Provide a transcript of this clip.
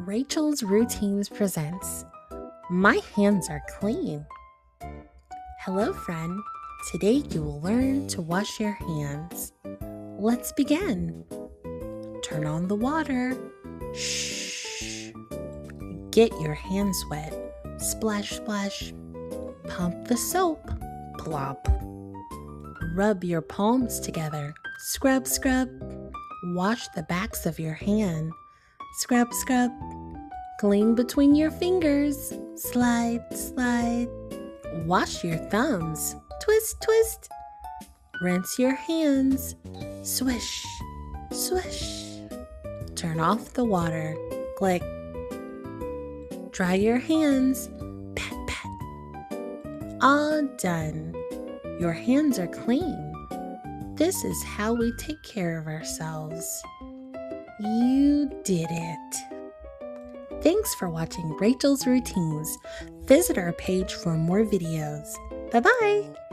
Rachel's Routines presents My Hands Are Clean. Hello, friend. Today you will learn to wash your hands. Let's begin. Turn on the water. Shh. Get your hands wet. Splash, splash. Pump the soap. Plop. Rub your palms together. Scrub, scrub. Wash the backs of your hand. Scrub, scrub. Clean between your fingers. Slide, slide. Wash your thumbs. Twist, twist. Rinse your hands. Swish, swish. Turn off the water. Click. Dry your hands. Pat, pat. All done. Your hands are clean. This is how we take care of ourselves. You did it. Thanks for watching Rachel's Routines. Visit our page for more videos. Bye-bye.